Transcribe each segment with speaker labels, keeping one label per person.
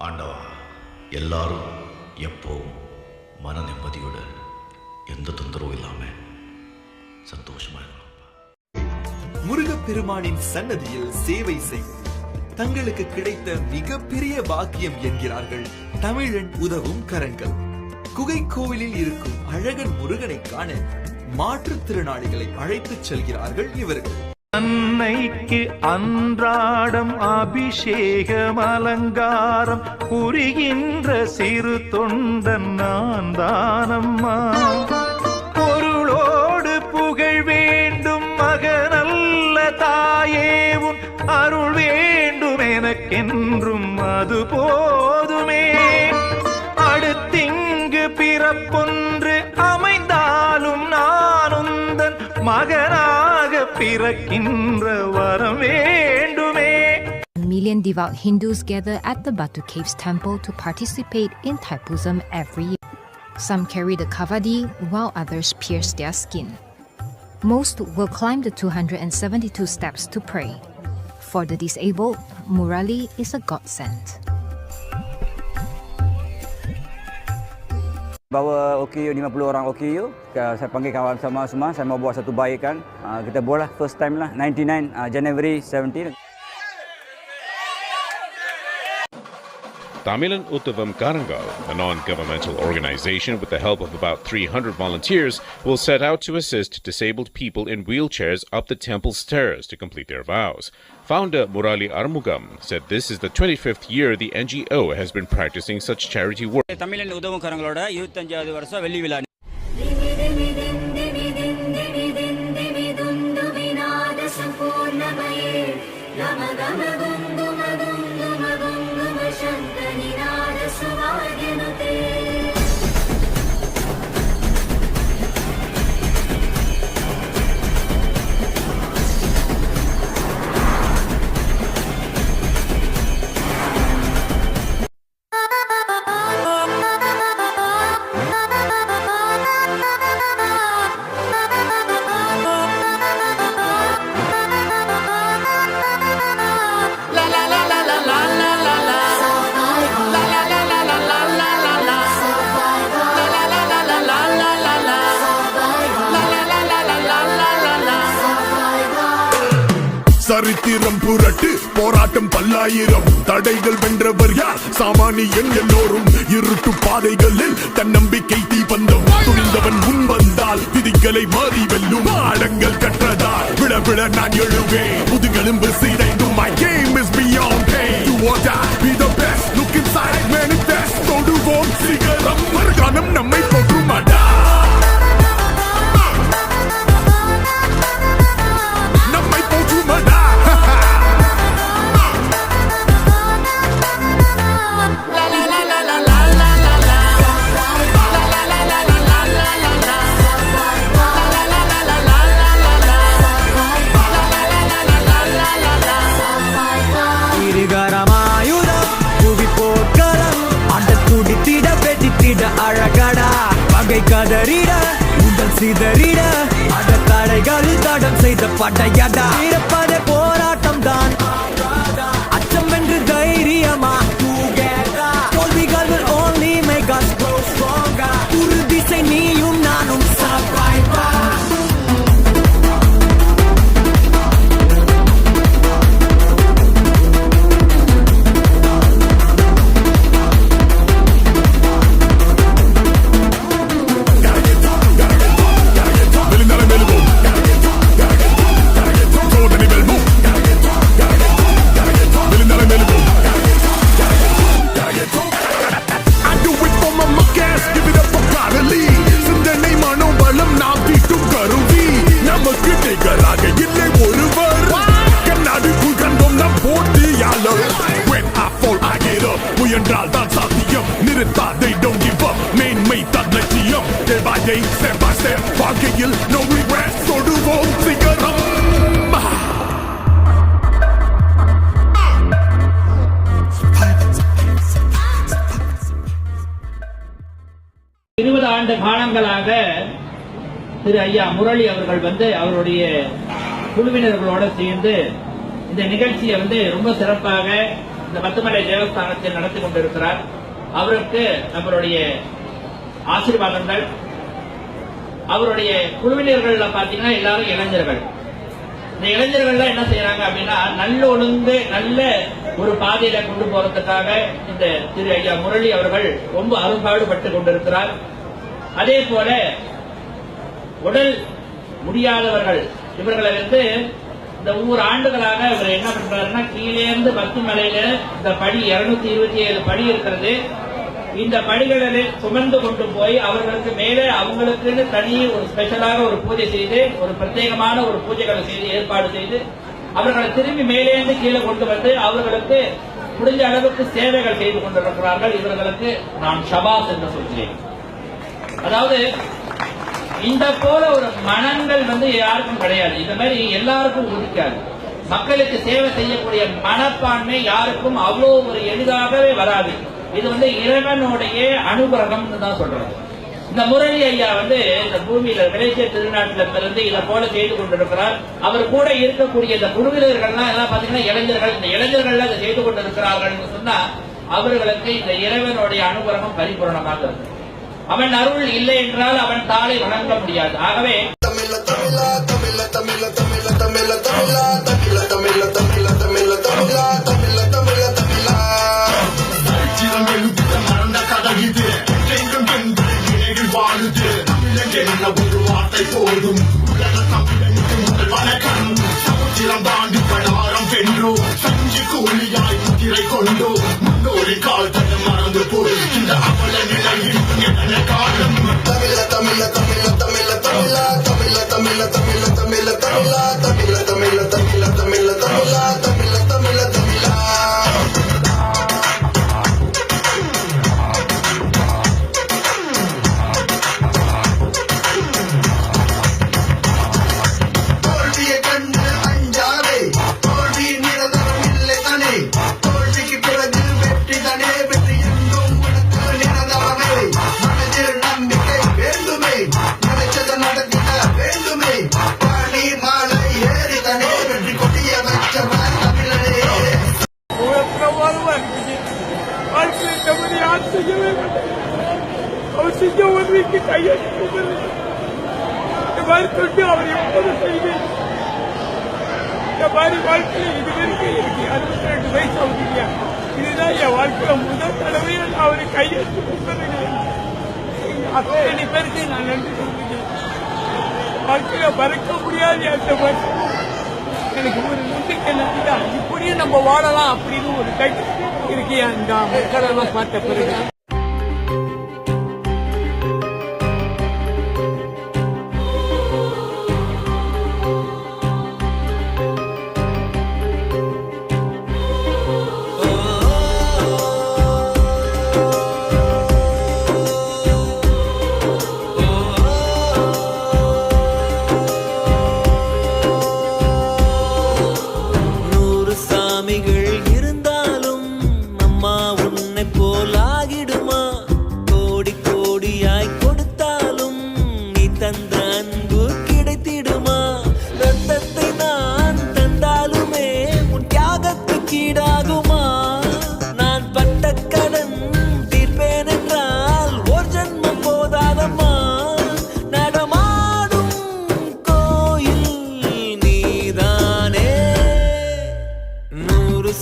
Speaker 1: ஆண்டவா, எல்லாரும் எப்போவும் மன நிம்மதியோட எந்த தொந்தரவும் இல்லாம சந்தோஷமா இருக்கணும்.
Speaker 2: முருகப்பெருமானின் சன்னதியில் சேவை செய்யும் தங்களுக்கு கிடைத்த மிகப்பெரிய பாக்கியம் என்கிறார்கள் தமிழன் உதவும் கரங்கள். குகை கோவிலில் இருக்கும் அழகன் முருகனை காண மாற்றுத்திறனாளிகளை அழைத்துச் செல்கிறார்கள் இவர்கள்.
Speaker 3: அன்னைக்கு அன்றாடம் அபிஷேகம் அலங்காரம் புரிகின்ற சிறு தொண்டன் நான் தானம்மா. பொருளோடு புகழ் வேண்டும் மகனல்ல தாயேவும் அருள் வேண்டும் எனக்கென்றும் அது போதுமே. அடுத்திங்கு பிறப்பொன்று அமைந்தாலும் நானுந்தன் மகனாக பிறக்கின்ற வரம் வேண்டுமே.
Speaker 4: Million devout Hindus gather at the Batu Caves temple to participate in Thaipusam every year. Some carry the kavadi while others pierce their skin. Most will climb the 272 steps to pray. For the disabled, Murali is a godsend.
Speaker 5: Bawa OKU 50 orang OKU. Saya panggil kawan sama semua. Saya mau buat satu baikan. Kita buatlah first time lah 99 January 17.
Speaker 6: Tamilan Uttavam Karangal, a non-governmental organization with the help of about 300 volunteers, will set out to assist disabled people in wheelchairs up the temple stairs to complete their vows. Founder Murali Armugam said this is the 25th year the NGO has been practicing such charity work.
Speaker 5: Tamilan Uttavam Karangaloda 25வது வருஷம் வெள்ளி விழா.
Speaker 7: சரித்திரம் புரட்டு போராட்டம் பல்லாயிரம் தடைகள் வென்றவர் யார்? சாமானியன் எல்லோரும் இருட்டு பாதைகளில் தன்னம்பிக்கை தீபந்தம் துணிந்தவன் முன் வந்தால் விதிகளை மாறி வெல்லும். ஆடங்கள் கற்றதால் விழ விழ நான் எழுவேன் முதுகெலும்பு சீதைந்தும். My game is beyond pain. Do or die, be the best. Look inside, manifest. தொடுவோம் சிகரம். மறுகாலம் நம்மை போற்றுமாடா.
Speaker 3: அழகடா பகை கதறிட உடல் சிதறிட அட தடைகளில் தடம் செய்த படையடா. இருப்பதே போராட்டம் தான் அச்சம் வென்று தைரியமா தோல்விகள் will only make us grow stronger. உறுதி செய் நீயும் நானும் survivor. முயன்றால் தான் சாத்தியம். நிறுத்தாதே, don't give up. மேன்மை தான் லட்சியம். Day by day, step by step. வாழ்க்கையில் no regrets. தொடுவோம் சிகரம்.
Speaker 8: 20 ஆண்டு காலங்களாக திரு ஐயா முரளி அவர்கள் அவருடைய குழுவினர்களோட சேர்ந்து இந்த நிகழ்ச்சியை ரொம்ப சிறப்பாக இந்த பத்துமலை தேவஸ்தானத்தில் நடத்தி கொண்டிருக்கிறார். அவருக்கு நம்மளுடைய ஆசீர்வாதங்கள். அவருடைய குழுவினர்கள்ல பாத்தீங்கன்னா எல்லாரும் இளைஞர்கள். இந்த இளைஞர்கள்லாம் என்ன செய்யறாங்க அப்படின்னா நல்ல ஒழுங்கு நல்ல ஒரு பாதையில கொண்டு போறதுக்காக இந்த திரு ஐயா முரளி அவர்கள் ரொம்ப அரும்பாடுபட்டு கொண்டிருக்கிறார். அதே போல உடல் முடியாதவர்கள் இவர்களை இந்த ஒவ்வொரு ஆண்டுகளாக இவர் என்ன பண்றாருன்னா கீழே இருந்து பத்துமலையில இந்த படி 227 படி இருக்கிறது. இந்த படிகளில் சுமந்து கொண்டு போய் அவர்களுக்கு மேலே அவங்களுக்குன்னு தனி ஒரு ஸ்பெஷலாக ஒரு பூஜை செய்து ஒரு பிரத்யேகமான ஒரு பூஜைகளை செய்து ஏற்பாடு செய்து அவர்களை திரும்பி மேலேந்து கீழே கொண்டு வந்து அவர்களுக்கு முடிஞ்ச அளவுக்கு சேவைகள் செய்து கொண்டிருக்கிறார்கள். இவர்களுக்கு நான் ஷபாஸ் என்று சொல்கிறேன். அதாவது இந்த போல ஒரு மனங்கள் யாருக்கும் கிடையாது. இந்த மாதிரி எல்லாருக்கும் ஒதுக்காது. மக்களுக்கு சேவை செய்யக்கூடிய மனப்பான்மை யாருக்கும் அவ்வளவு ஒரு எளிதாகவே வராது. இது இறைவனுடைய அனுகிரகம் தான் சொல்றது. இந்த முரளி ஐயா இந்த பூமியில விளைச்ச திருநாட்டில பிறந்து இதை போல செய்து கொண்டிருக்கிறார். அவர் கூட இருக்கக்கூடிய இந்த குழுவினர்கள்லாம் எல்லாம் பாத்தீங்கன்னா இளைஞர்கள். இந்த இளைஞர்கள் அதை செய்து கொண்டிருக்கிறார்கள் சொன்னா அவர்களுக்கு இந்த இறைவனுடைய அனுகிரகம் பரிபூர்ணமாக இருக்கு. அவன் அருள் இல்லை என்றால் அவன் தாளை வணங்க முடியாது. ஆகவே
Speaker 7: ஒரு வார்த்தை போதும் உலக தமிழனுக்கு முதல் வணக்கம். சமுத்திரம் தாண்டி படாரம் வென்றோ சஞ்சி கூலியாய் முத்திரை கொண்டோ முன்னோரின் கால் தன்னை மறந்து போய் இந்த அவல நிலையில் என்ன காலம். தமிழ தமிழ தமிழ தமிழ தமிழ தமிழ தமிழ தமிழ தமிழ தமிழ தமிழ தமிழ தமிழ தமிழ தமிழ தமிழ தமிழ தமிழ.
Speaker 9: அவர் செஞ்ச உதவிக்கு கையெழுத்து இந்த மாதிரி தொட்டு அவர் எப்போது செய்வேன். இந்த மாதிரி வாழ்க்கையில் இதுவரைக்கும் இருக்கு 62 வயசு ஆகுதுங்க. இதுதான் என் வாழ்க்கையில முதல் தடவையை நான் அவரை கையெழுத்து கொடுப்பது. அத்தனை பேருக்கு நான் நன்றி சொல்லுகிறேன். வாழ்க்கையில மறக்க முடியாது. அந்த வருஷம் எனக்கு ஒரு நம்பிக்கை நன்றி. இப்படியும் நம்ம வாழலாம் அப்படின்னு ஒரு கை இருக்கு. அந்த மக்களெல்லாம் பார்த்த பிறகு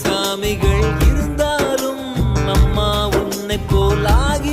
Speaker 10: சாமிகள் இருந்தாலும் அம்மா உன்னை போலாகி